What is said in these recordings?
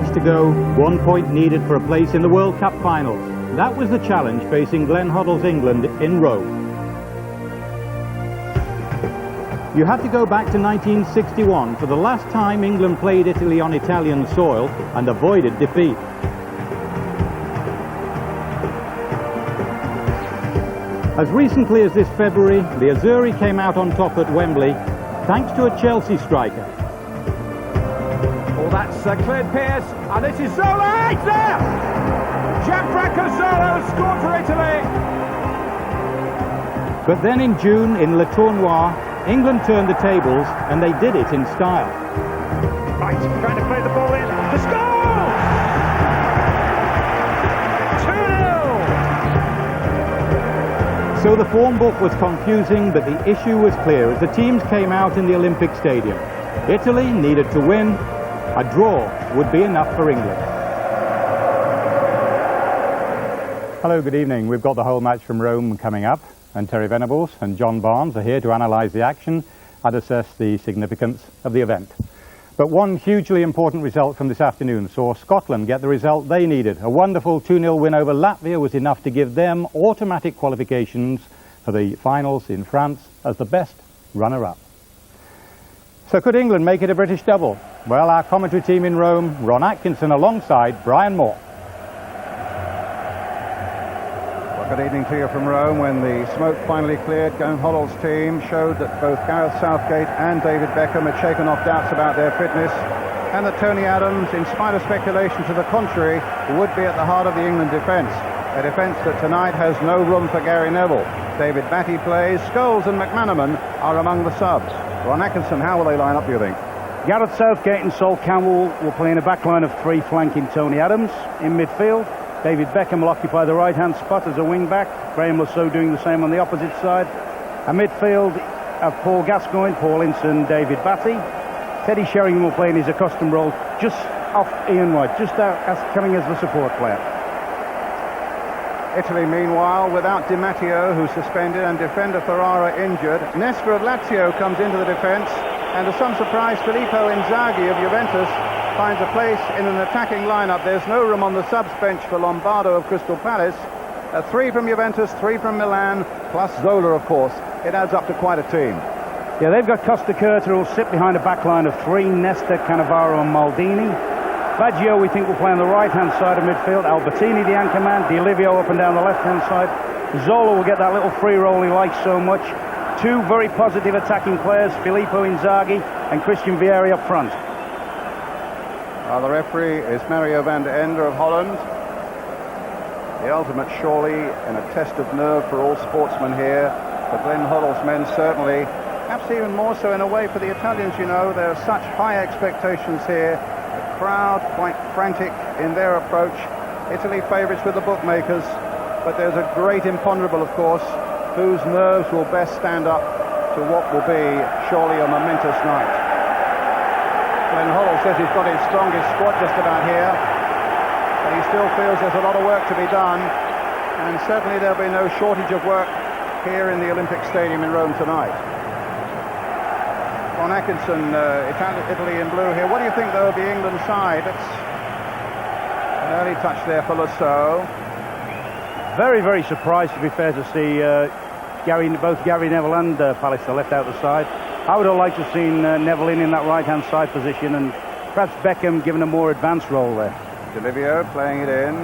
match to go, 1 point needed for a place in the World Cup finals. That was the challenge facing Glenn Hoddle's England in Rome. You have to go back to 1961 for the last time England played Italy on Italian soil and avoided defeat. As recently as this February, the Azzurri came out on top at Wembley thanks to a Chelsea striker. Oh, that's cleared Pearce, and this is Zola. It's there! Gianfranco Zola has scored for Italy. But then in June in Le Tournoi, England turned the tables and they did it in style. Right, trying to play the ball in. The score! 2-0! So the form book was confusing, but the issue was clear as the teams came out in the Olympic Stadium. Italy needed to win. A draw would be enough for England. Hello, good evening. We've got the whole match from Rome coming up, and Terry Venables and John Barnes are here to analyse the action and assess the significance of the event. But one hugely important result from this afternoon saw Scotland get the result they needed. A wonderful 2-0 win over Latvia was enough to give them automatic qualifications for the finals in France as the best runner-up. So could England make it a British double? Well, our commentary team in Rome, Ron Atkinson alongside Brian Moore. Well, good evening to you from Rome. When the smoke finally cleared, Glenn Hoddle's team showed that both Gareth Southgate and David Beckham had shaken off doubts about their fitness, and that Tony Adams, in spite of speculation to the contrary, would be at the heart of the England defence. A defence that tonight has no room for Gary Neville. David Batty plays, Scholes and McManaman are among the subs. Ron Atkinson, how will they line up, do you think? Gareth Southgate and Sol Campbell will play in a backline of three flanking Tony Adams. In midfield, David Beckham will occupy the right-hand spot as a wing-back. Graham Lasso doing the same on the opposite side. A midfield of Paul Gascoigne, Paul Ince and David Batty. Teddy Sheringham will play in his accustomed role just off Ian White, just out as coming as the support player. Italy, meanwhile, without Di Matteo, who's suspended, and defender Ferrara injured. Nesta of Lazio comes into the defence, and to some surprise, Filippo Inzaghi of Juventus finds a place in an attacking lineup. There's no room on the subs bench for Lombardo of Crystal Palace. 3 from Juventus, 3 from Milan, plus Zola, of course. It adds up to quite a team. Yeah, they've got Costa Curta, who'll sit behind a backline of 3, Nesta, Cannavaro and Maldini. Baggio, we think, will play on the right-hand side of midfield. Albertini, the anchor man. Di Livio up and down the left-hand side. Zola will get that little free roll he likes so much. 2 very positive attacking players, Filippo Inzaghi and Christian Vieri up front. The referee is Mario van der Ende of Holland. The ultimate, surely, in a test of nerve for all sportsmen here. For Glenn Hoddle's men, certainly. Perhaps even more so in a way for the Italians, you know. There are such high expectations here. The crowd quite frantic in their approach. Italy favourites with the bookmakers. But there's a great imponderable, of course, whose nerves will best stand up to what will be surely a momentous night. Glenn Hoddle says he's got his strongest squad just about here, but he still feels there's a lot of work to be done, and certainly there'll be no shortage of work here in the Olympic Stadium in Rome tonight. Ron Atkinson, Italy in blue here. What do you think, though, of the England side? It's an early touch there for Lasso. Very, very surprised, to be fair, to see both Gary Neville and Pallister left out the side. I would have liked to have seen Neville in that right-hand side position, and perhaps Beckham given a more advanced role there. Di Livio playing it in,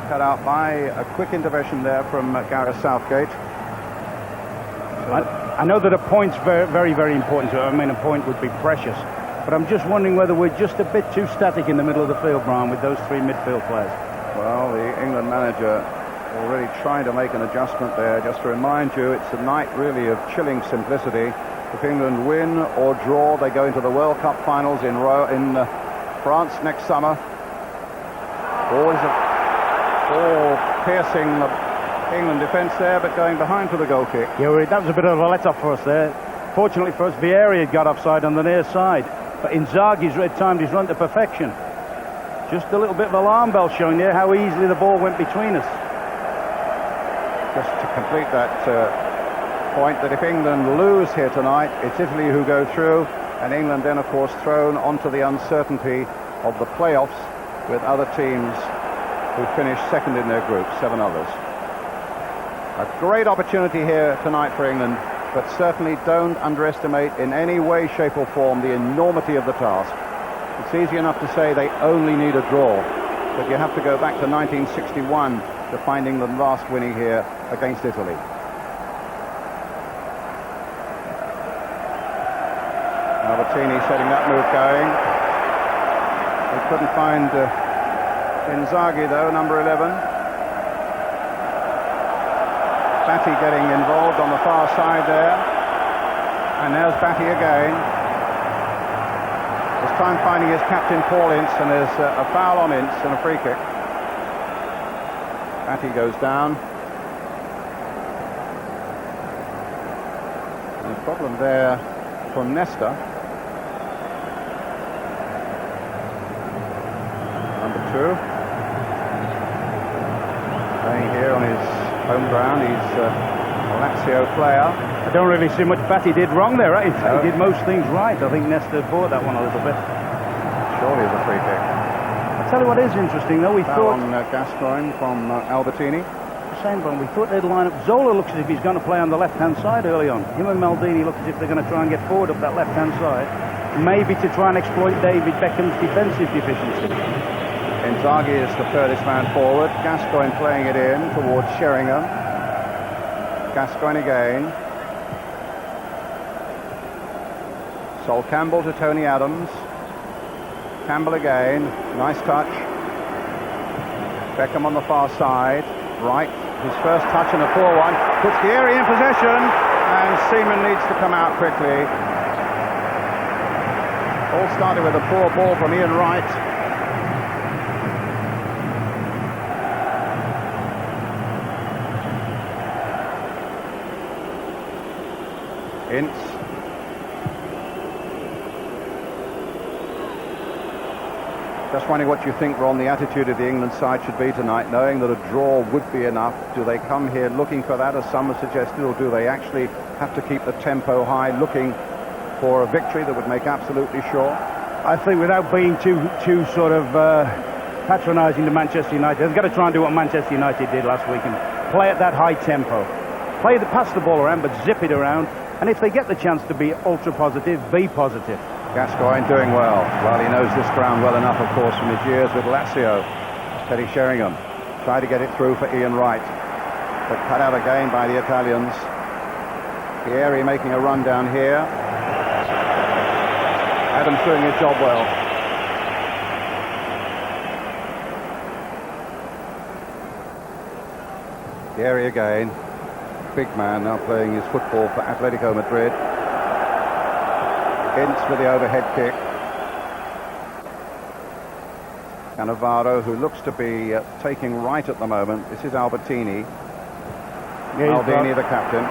cut out by a quick intervention there from Gareth Southgate. I know that a point's very, very important to it. I mean, a point would be precious, but I'm just wondering whether we're just a bit too static in the middle of the field, Brian, with those 3 midfield players. Well, the England manager already trying to make an adjustment there. Just to remind you, it's a night really of chilling simplicity. If England win or draw, they go into the World Cup finals in France next summer. Always a piercing England defence there, but going behind for the goal kick. Yeah, that was a bit of a let-off for us there. Fortunately for us, Vieri had got offside on the near side, but Inzaghi's timed his run to perfection. Just a little bit of alarm bell showing there how easily the ball went between us. Just to complete that point, that if England lose here tonight, it's Italy who go through, and England then, of course, thrown onto the uncertainty of the playoffs with other teams who finished second in their group, 7 others. A great opportunity here tonight for England, but certainly don't underestimate in any way, shape or form the enormity of the task. It's easy enough to say they only need a draw, but you have to go back to 1961 to find England last winning here against Italy. Albertini setting that move going. We couldn't find Inzaghi though, number 11. Batty getting involved on the far side there. And there's Batty again. This time finding his captain Paul Ince, and there's a foul on Ince and a free kick. Batty goes down. And the problem there from Nesta. Number 2. Playing here on his home ground. He's a Lazio player. I don't really see much Batty did wrong there. Right? No. He did most things right. I think Nesta bought that one a little bit. Surely it's a free kick. I'll tell you what is interesting though. We Foul thought on Gascoigne from Albertini. same one. We thought they'd line up. Zola looks as if he's going to play on the left-hand side early on. Him and Maldini look as if they're going to try and get forward up that left-hand side, maybe to try and exploit David Beckham's defensive deficiency. Inzaghi is the furthest man forward. Gascoigne playing it in towards Sheringham. Gascoigne again. Sol Campbell to Tony Adams. Campbell again. Nice touch. Beckham on the far side. Right. His first touch and a poor one. Puts Vieri in possession. And Seaman needs to come out quickly. All started with a poor ball from Ian Wright. Ince. Just wondering what you think, Ron, the attitude of the England side should be tonight, knowing that a draw would be enough. Do they come here looking for that, as some have suggested, or do they actually have to keep the tempo high, looking for a victory that would make absolutely sure? I think without being too sort of patronising to Manchester United, they've got to try and do what Manchester United did last week and play at that high tempo. Pass the ball around, but zip it around. And if they get the chance to be ultra positive, be positive. Gascoigne doing well. Well, he knows this ground well enough, of course, from his years with Lazio. Teddy Sheringham tried to get it through for Ian Wright, but cut out again by the Italians. Vieri making a run down here. Adams doing his job well. Vieri again. Big man now playing his football for Atletico Madrid. Ince with the overhead kick. Cannavaro, who looks to be taking right at the moment. This is Albertini. Maldini, the captain.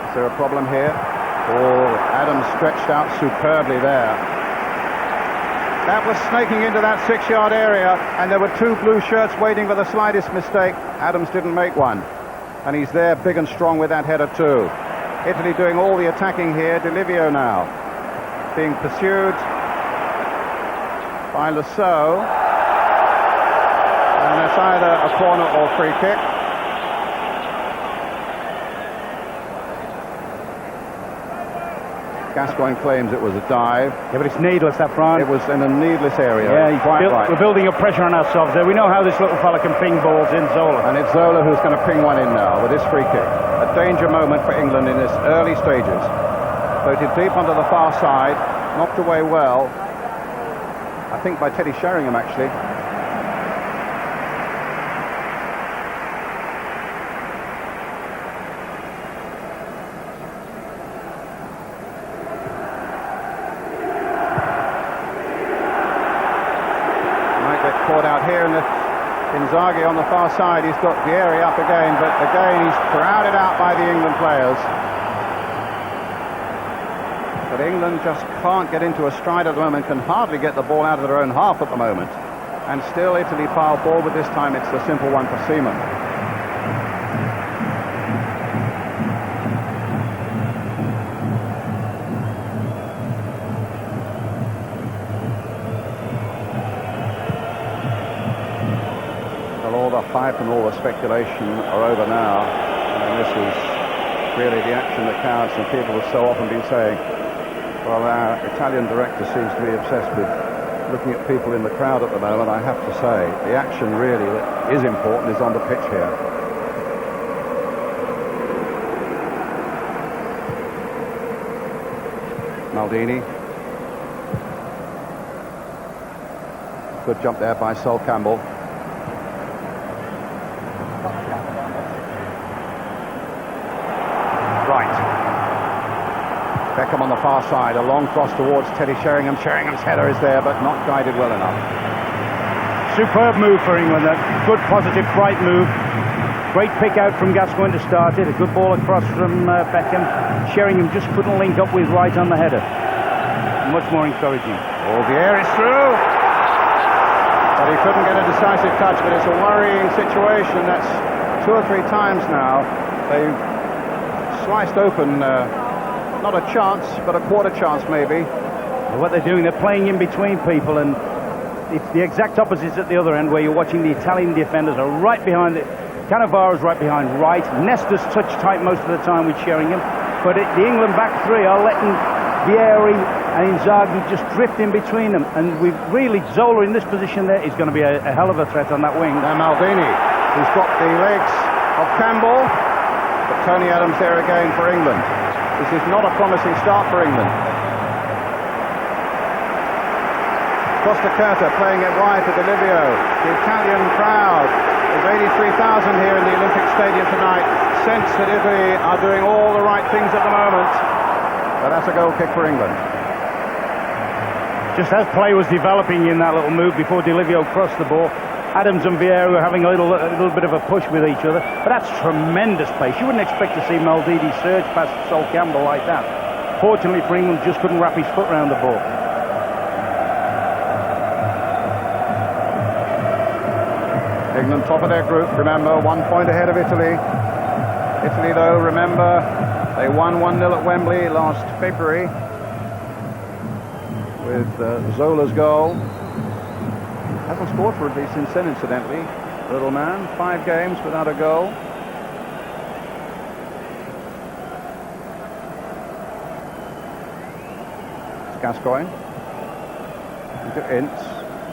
Is there a problem here? Oh, Adams stretched out superbly there. That was snaking into that 6-yard area, and there were 2 blue shirts waiting for the slightest mistake. Adams didn't make one. And he's there big and strong with that header too. Italy doing all the attacking here. Di Livio now being pursued by Lasso. And it's either a corner or free kick. Gascoigne claims it was a dive. Yeah, but it's needless, that front. It was in a needless area. Yeah, quite right. we're building up pressure on ourselves there. We know how this little fella can ping balls in, Zola. And it's Zola who's going to ping one in now with his free kick. A danger moment for England in this early stages. Floated deep onto the far side, knocked away well. I think by Teddy Sheringham, actually. Caught out here, and Inzaghi on the far side. He's got Vieri up again, but again he's crowded out by the England players. But England just can't get into a stride at the moment, can hardly get the ball out of their own half at the moment. And still Italy pile forward. This time it's the simple one for Seaman. Well, all the hype and all the speculation are over now. And this is really the action that counts, and people have so often been saying, well, our Italian director seems to be obsessed with looking at people in the crowd at the moment. I have to say, the action really that is important is on the pitch here. Maldini. Good jump there by Sol Campbell. Right. Beckham on the far side, a long cross towards Teddy Sheringham. Sheringham's header is there, but not guided well enough. Superb move for England, a good, positive, bright move. Great pick out from Gascoigne to start it. A good ball across from Beckham. Sheringham just couldn't link up with Wright on the header. Much more encouraging. Oh, the air is through. But he couldn't get a decisive touch, but it's a worrying situation. That's 2 or 3 times now. They've sliced open, not a chance, but a quarter chance maybe. What they're doing, they're playing in between people, and it's the exact opposites at the other end, where you're watching the Italian defenders are right behind it. Cannavaro's right behind Wright. Nesta's touch tight most of the time with Sheringham, but the England back three are letting Vieri and Inzaghi just drift in between them, and we've really, Zola in this position there is going to be a hell of a threat on that wing. Now Maldini, who's got the legs of Campbell, but Tony Adams there again for England. This is not a promising start for England. Costa Curta playing it wide to D'Olivio. The Italian crowd, there's 83,000 here in the Olympic Stadium tonight, sense that Italy are doing all the right things at the moment. But that's a goal kick for England. Just as play was developing in that little move before D'Olivio crossed the ball, Adams and Vieira were having a little bit of a push with each other. But that's tremendous pace. You wouldn't expect to see Maldini surge past Sol Campbell like that. Fortunately for England, just couldn't wrap his foot around the ball. England top of their group, remember, 1 point ahead of Italy. Italy, though, remember, they won 1-0 at Wembley last February with Zola's goal. Hasn't scored for Italy since then, incidentally. Little man, 5 games without a goal. It's Gascoigne. Into Ince,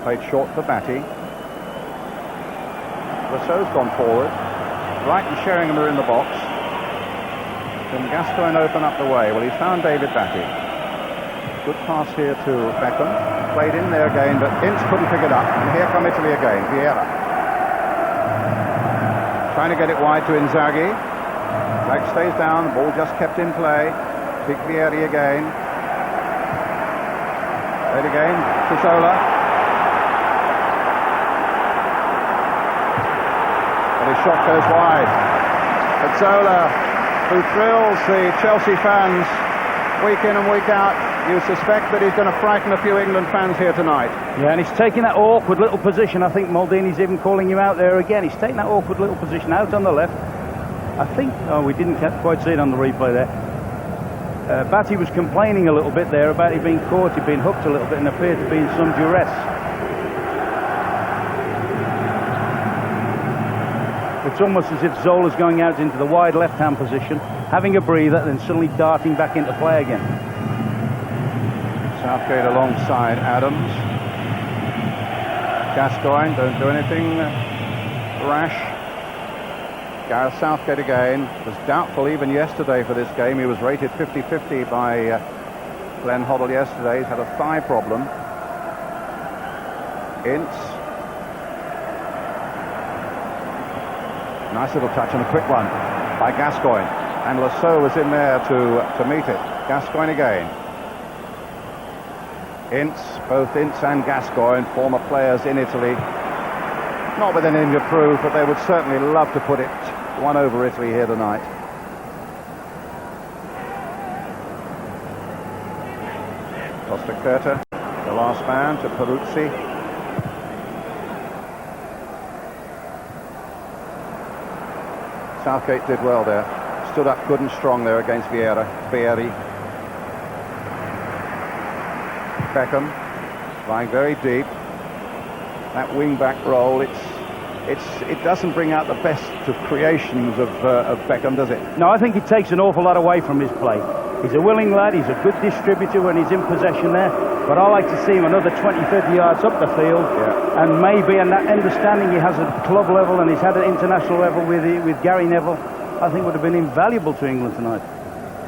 played short for Batty. Rousseau's gone forward. Wright and Sheringham are in the box. Can Gascoigne open up the way? Well, he's found David Batty. Good pass here to Beckham. Played in there again, but Ince couldn't pick it up. And here come Italy again. Vieira. Trying to get it wide to Inzaghi. Flag stays down. The ball just kept in play. Big Vieri again. Played again to Zola. His shot goes wide. But Zola, who thrills the Chelsea fans week in and week out, you suspect that he's going to frighten a few England fans here tonight. Yeah, and he's taking that awkward little position. I think Maldini's even calling him out there again. He's taking that awkward little position out on the left. I think, we didn't quite see it on the replay there. Batty was complaining a little bit there about him being caught. He'd been hooked a little bit and appeared to be in some duress. It's almost as if Zola's going out into the wide left-hand position, having a breather, then suddenly darting back into play again. Southgate alongside Adams. Gascoigne, don't do anything rash. Gareth Southgate again. Was doubtful even yesterday for this game. He was rated 50-50 by Glenn Hoddle yesterday. He's had a thigh problem. Ince. Nice little touch and a quick one by Gascoigne. And Lasso was in there to meet it. Gascoigne again. Ince, both Ince and Gascoigne, former players in Italy. Not with anything to prove, but they would certainly love to put it one over Italy here tonight. Costa Curta, the last man, to Peruzzi. Southgate did well there. Stood up good and strong there against Vieri. Beckham lying very deep. That wing-back roll, it's it doesn't bring out the best of creations of Beckham, does it? No, I think it takes an awful lot away from his play. He's a willing lad, he's a good distributor when he's in possession there, but I like to see him another 20, 30 yards up the field, and maybe, and that understanding he has at club level and he's had at international level with Gary Neville, I think would have been invaluable to England tonight.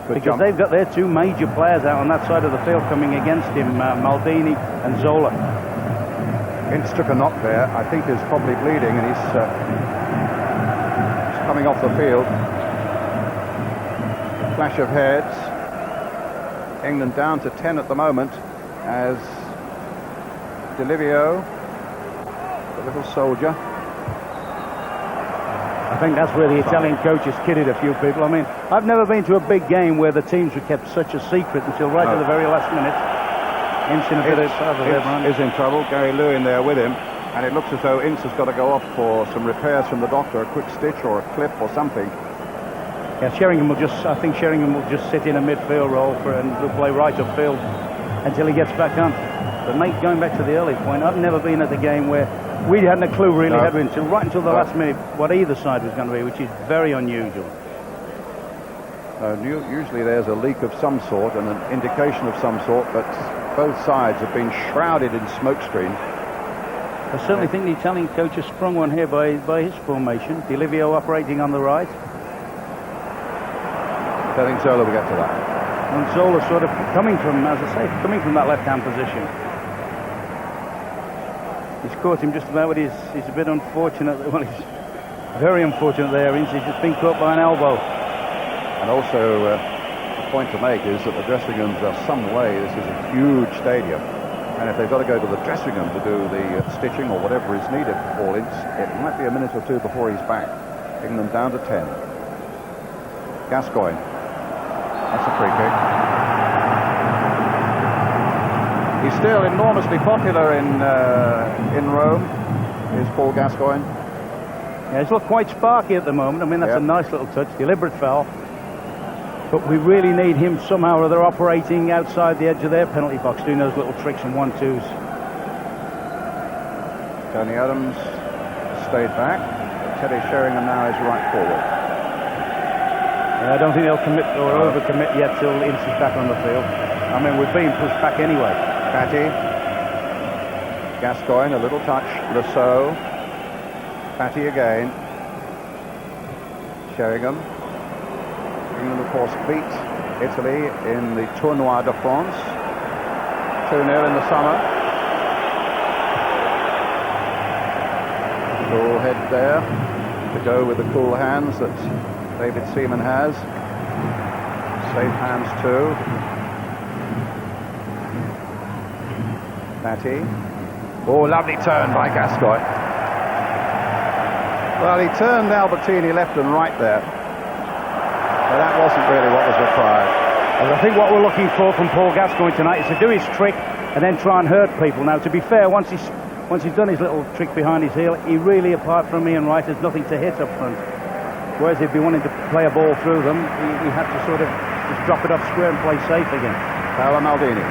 Because they've got their two major players out on that side of the field coming against him, Maldini and Zola. Ince took a knock there. I think he's probably bleeding, and he's coming off the field. Flash of heads. England down to 10 at the moment as D'Olivio, the little soldier. I think that's where the Italian coach has kidded a few people. I mean, I've never been to a big game where the teams were kept such a secret until right to the very last minute. Ince in a bit of trouble there, Brian. Is in trouble. Gary Lewin there with him, and it looks as though Ince has got to go off for some repairs from the doctor, a quick stitch or a clip or something. Yeah, I think Sheringham will just sit in a midfield role and will play right upfield until he gets back on. But mate, going back to the early point, I've never been at the game where we hadn't a clue really, had we, right until the last minute what either side was going to be, which is very unusual. Usually there's a leak of some sort and an indication of some sort, but both sides have been shrouded in smokescreen. I certainly think the Italian coach has sprung one here by his formation. D'Olivio operating on the right. I think Zola will get to that. And Zola sort of coming from, as I say, coming from that left-hand position. He's caught him just about, but he's a bit unfortunate. Well, he's very unfortunate there. He's just been caught by an elbow. And also, the point to make is that the dressing rooms are some way. This is a huge stadium. And if they've got to go to the dressing room to do the stitching or whatever is needed for Paul Ince, it might be a minute or two before he's back. England down to 10. Gascoigne. That's a free kick. He's still enormously popular in Rome, is Paul Gascoigne. Yeah, he's looked quite sparky at the moment. I mean, that's a nice little touch, deliberate foul. But we really need him somehow or other operating outside the edge of their penalty box, doing those little tricks and 1-2s. Tony Adams stayed back. Teddy Sheringham now is right forward. I don't think they'll commit or overcommit yet till Ince is back on the field. I mean, we're being pushed back anyway. Patty. Gascoigne, a little touch. Lasso. Patty again. Sheringham. England, of course, beat Italy in the Tournoi de France. 2-0 in the summer. Cool head there to go with the cool hands that David Seaman has. Safe hands too. Patty. Oh, lovely turn by Gascoigne. Well, he turned Albertini left and right there. But that wasn't really what was required. Well, I think what we're looking for from Paul Gascoigne tonight is to do his trick and then try and hurt people. Now, to be fair, once he's done his little trick behind his heel, he really, apart from Ian Wright, has nothing to hit up front. Whereas he'd be wanting to play a ball through them, he had to sort of just drop it off square and play safe again. Paolo Maldini.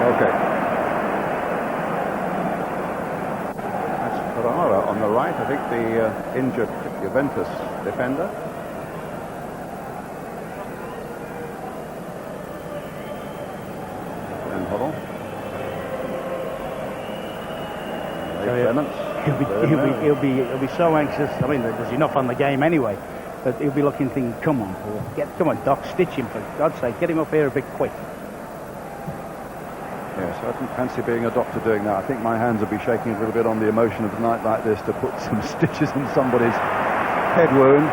Okay. That's Ferrara on the right, I think the injured Juventus defender. And Huddle. He'll be so anxious. I mean, there's enough on the game anyway, but he'll be looking, thinking, "Come on, Paul, come on, Doc, stitch him for God's sake, get him up here a bit quick." Yes, I don't fancy being a doctor doing that. I think my hands will be shaking a little bit on the emotion of a night like this to put some stitches in somebody's head wound.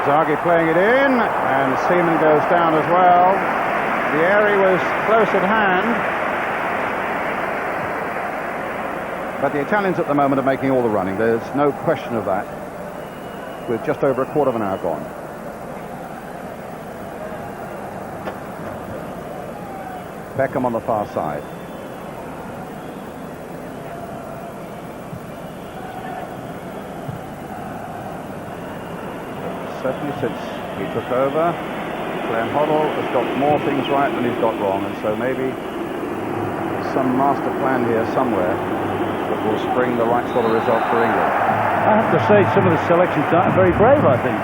Inzaghi playing it in, and Seaman goes down as well. The area was close at hand. But the Italians at the moment are making all the running. There's no question of that. With just over a quarter of an hour gone. Beckham on the far side. Certainly since he took over, Glenn Hoddle has got more things right than he's got wrong, and so maybe some master plan here somewhere that will spring the right sort of result for England. I have to say, some of the selections are very brave, I think.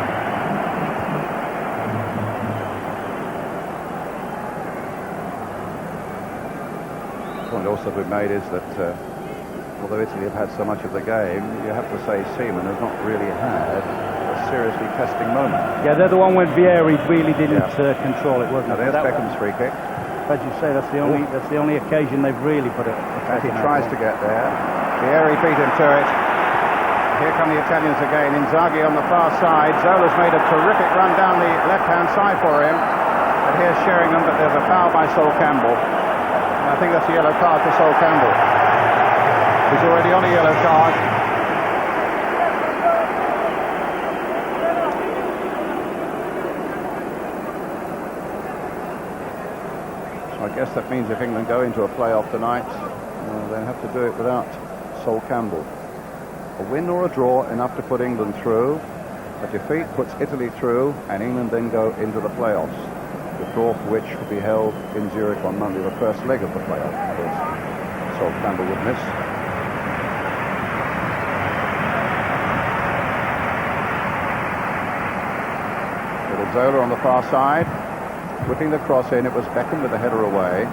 The point also to be made is that although Italy have had so much of the game, you have to say Seaman has not really had a seriously testing moment. Yeah, they're the one when Vieri really didn't control it, wasn't Now it? there's Beckham's free kick. As you say, that's the only occasion they've really put it. As he tries to get there, Vieri beat him to it. Here come the Italians again. Inzaghi on the far side. Zola's made a terrific run down the left-hand side for him. And here's Sheringham, but there's a foul by Sol Campbell. And I think that's a yellow card for Sol Campbell. He's already on a yellow card. So I guess that means if England go into a playoff tonight, they'll have to do it without Sol Campbell. A win or a draw enough to put England through. A defeat puts Italy through, and England then go into the playoffs. The draw for which will be held in Zurich on Monday, the first leg of the playoff. Of course, Sol Campbell would miss. Little Zola on the far side, whipping the cross in. It was Beckham with the header away.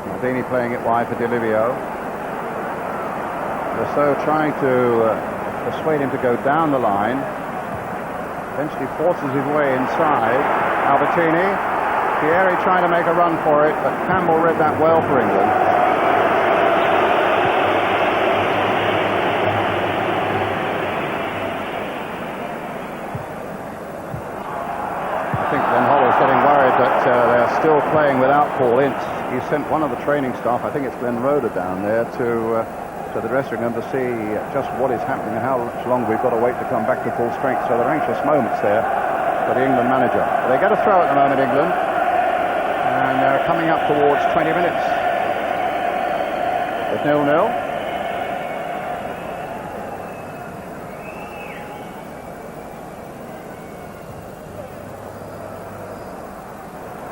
Maldini playing it wide for Di Livio. Rousseau trying to persuade him to go down the line. Eventually forces his way inside. Albertini. Vieri trying to make a run for it, but Campbell read that well for England. I think Glenn Hoddle's getting worried that they're still playing without Paul Ince. He sent one of the training staff, I think it's Glenn Roeder, down there to the dressing room to see just what is happening and how much longer we've got to wait to come back to full strength. So they're anxious moments there for the England manager. But they get a throw at the moment, England, and they're coming up towards 20 minutes. It's 0-0.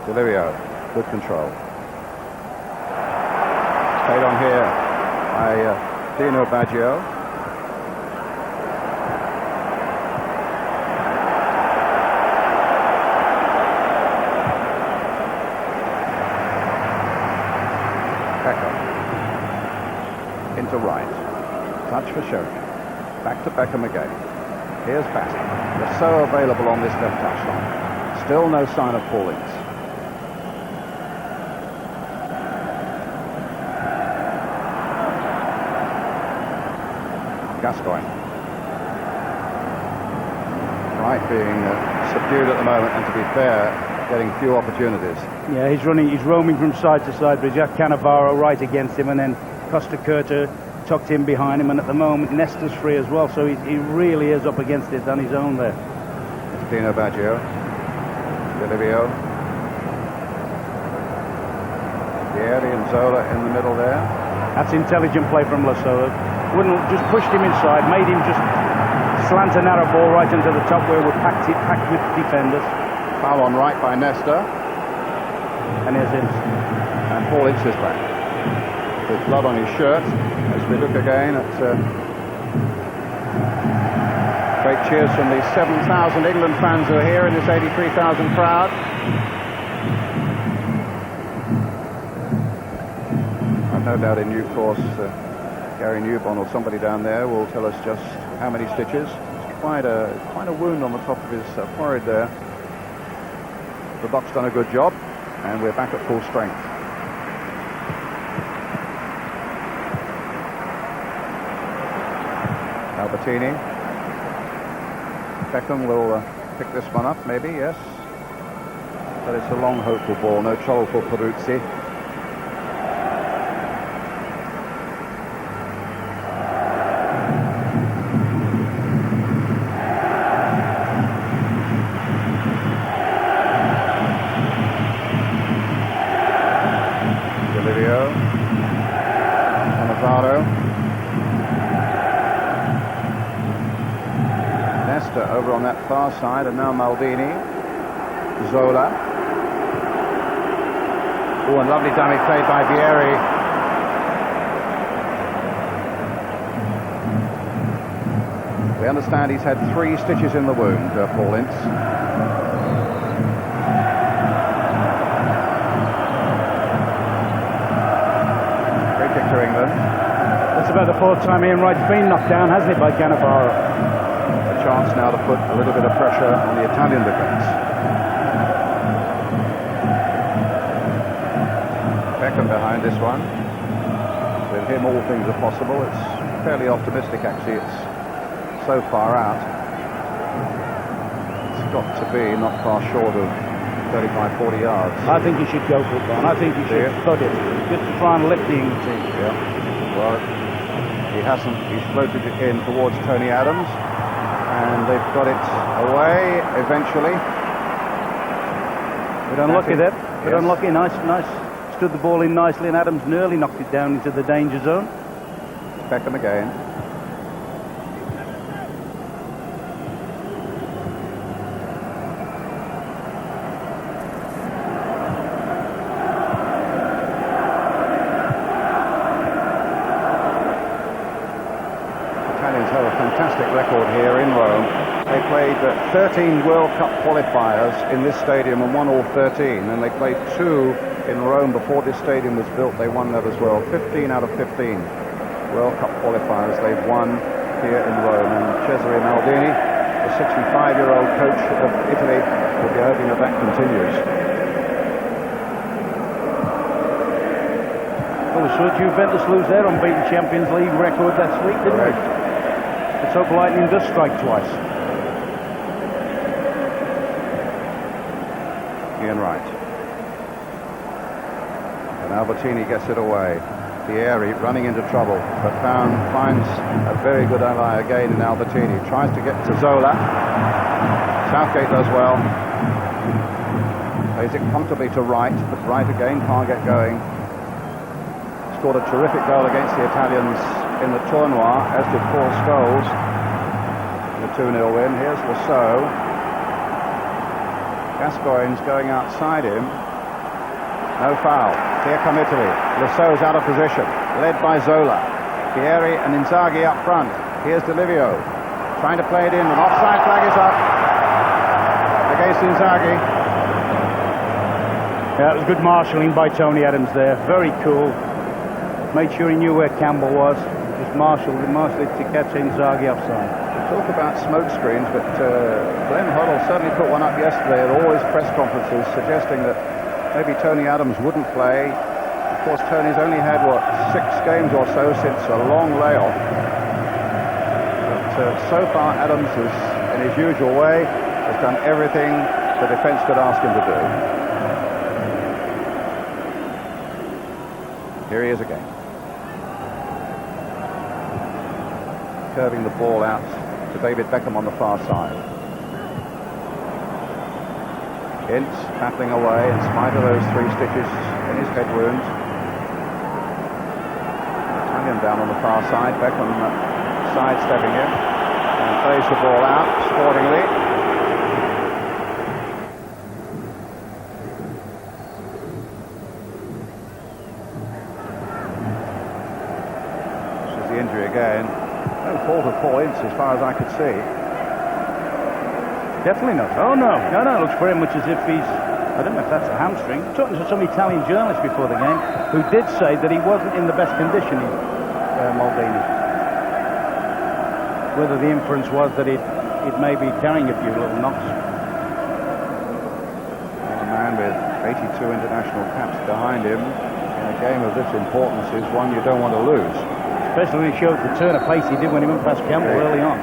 Di Livio, good control. Played on here by Dino Baggio. Beckham. Into right. Touch for Sheringham. Back to Beckham again. Here's Bassett. They're so available on this left touchline. Still no sign of Paul Ince. Gascoigne. Right, being subdued at the moment, and to be fair, getting few opportunities. Yeah, he's roaming from side to side, but Jack Cannavaro right against him, and then Costa Curta tucked in behind him, and at the moment Nesta's free as well, so he really is up against it on his own there. It's Dino Baggio. Di Livio. Vieri and Zola in the middle there. That's intelligent play from Lassola. Wouldn't just pushed him inside, made him just slant a narrow ball right into the top where we're packed with defenders. Foul on right by Nesta. And here's Ince. And Paul Ince is back. With blood on his shirt. As we look again at great cheers from the 7,000 England fans who are here in this 83,000 crowd. I've no doubt in due course Gary Newbon or somebody down there will tell us just how many stitches. It's quite a wound on the top of his forehead there. The doc's done a good job, and we're back at full strength. Albertini. Beckham will pick this one up, maybe, yes. But it's a long, hopeful ball. No trouble for Peruzzi. Over on that far side, and now Maldini. Zola. Oh, and lovely dummy played by Vieri. We understand he's had 3 stitches in the wound, Paul Ince. Free kick to England. That's about the 4th time Ian Wright's been knocked down, hasn't it, by Cannavaro? A chance now to put a little bit of pressure on the Italian defence. Beckham behind this one. With him all things are possible. It's fairly optimistic actually. It's so far out. It's got to be not far short of 35-40 yards. I think he should go for it, Don. I think he should thud it, just to try and lift the England team. Yeah. Well, he hasn't. He's floated it in towards Tony Adams, and they've got it away eventually. Bit unlucky there. Bit unlucky. Nice. Stood the ball in nicely, and Adams nearly knocked it down into the danger zone. Beckham again. Italians have a fantastic record here in Rome. They played 13 World Cup qualifiers in this stadium and won all 13, and they played 2 in Rome before this stadium was built. They won that as well. 15 out of 15 World Cup qualifiers they've won here in Rome. And Cesare Maldini, the 65-year-old coach of Italy, will be hoping that that continues. Well, we saw Juventus lose their unbeaten Champions League record last week, didn't we? Let's hope lightning does strike twice. Ian Wright. And Albertini gets it away. Vieri running into trouble, but finds a very good ally again in Albertini. Tries to get to Zola. Southgate does well. Plays it comfortably to Wright, but Wright again can't get going. Scored a terrific goal against the Italians in the tournoi, as did Paul Scholes. The 2-0 win. Here's Lasso. Gascoigne's going outside him. No foul. Here come Italy. Lasso's out of position, led by Zola. Vieri and Inzaghi up front. Here's Di Livio, trying to play it in. An offside flag is up against Inzaghi. Yeah, it was good marshalling by Tony Adams there. Very cool. Made sure he knew where Campbell was. Just marshaled it to catch Inzaghi offside. Talk about smoke screens, but Glenn Hoddle certainly put one up yesterday at all his press conferences, suggesting that maybe Tony Adams wouldn't play. Of course, Tony's only had, 6 games or so since a long layoff. But so far, Adams has, in his usual way, has done everything the defence could ask him to do. Here he is again. Curving the ball out to David Beckham on the far side. Ince battling away in spite of those 3 stitches in his head wounds. Italian down on the far side. Beckham sidestepping him and plays the ball out sportingly. This is the injury again. No fault of Paul Ince as far as I could see. Definitely not. Oh, no. No, it looks very much as if he's... I don't know if that's a hamstring. Talking to some Italian journalists before the game who did say that he wasn't in the best condition, Maldini. Whether the inference was that it may be carrying a few little knocks. A man with 82 international caps behind him in a game of this importance is one you don't want to lose. Especially when he showed the turn of pace he did when he went past Campbell early on.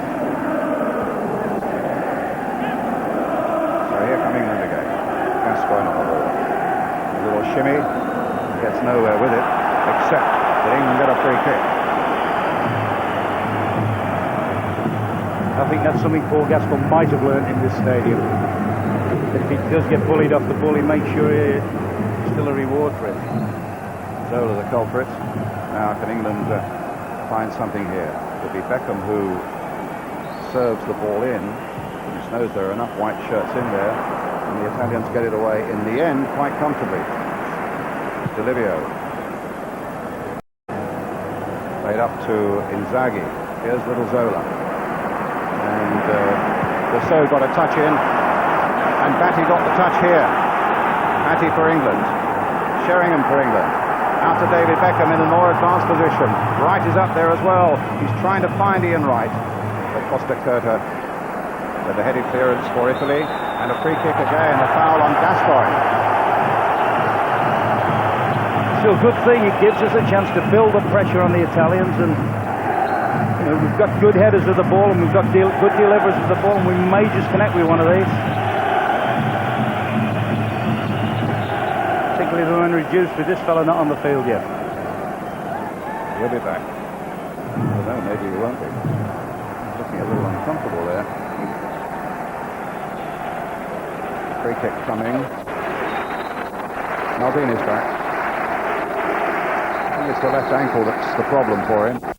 So here come England again. Gascoigne on the ball. A little shimmy. Gets nowhere with it, except that England get a free kick. I think that's something Paul Gascoigne might have learned in this stadium. If he does get bullied off the ball, he makes sure there's still a reward for it. Zola the culprit. Now can England find something here? It'll be Beckham who serves the ball in. He knows there are enough white shirts in there, and the Italians get it away in the end quite comfortably. D'Olivio. Played up to Inzaghi. Here's little Zola. And Rousseau got a touch in. And Batty got the touch here. Batty for England. Sheringham for England. Out to David Beckham in a more advanced position. Wright is up there as well. He's trying to find Ian Wright. But Costa Curta with a headed clearance for Italy. And a free kick again. A foul on Gascoigne. So a good thing, it gives us a chance to build the pressure on the Italians, and we've got good headers of the ball and we've got good deliverers of the ball, and we may just connect with one of these. Particularly when reduced with this fella not on the field yet. He'll be back. I don't know, maybe he won't be. He's looking a little uncomfortable there. Free kick coming. Maldini's back. It's the left ankle that's the problem for him.